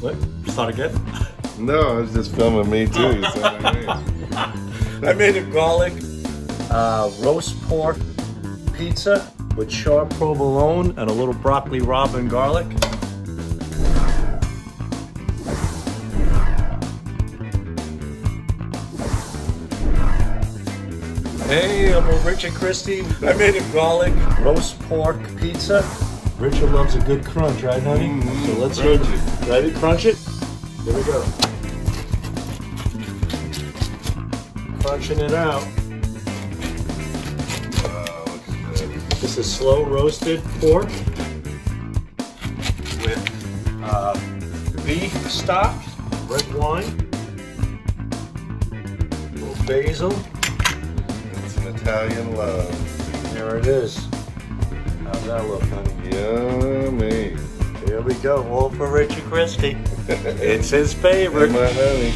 What? Start again? No, I was just filming me too. You said my name. I made a garlic roast pork pizza with sharp provolone and a little broccoli rabe and garlic. Hey, I'm with Richard Christy. I made a garlic roast pork pizza. Richard loves a good crunch, right, honey? Mm-hmm. So let's crunch it. it. Ready? Crunch it. Here we go. Crunching it out. Wow, looks good. This is slow roasted pork with beef stock, red wine, a little basil. It's an Italian love. There it is. How's that look, honey? Yummy. Here we go. All for Richard Christy. It's his favorite. And my honey.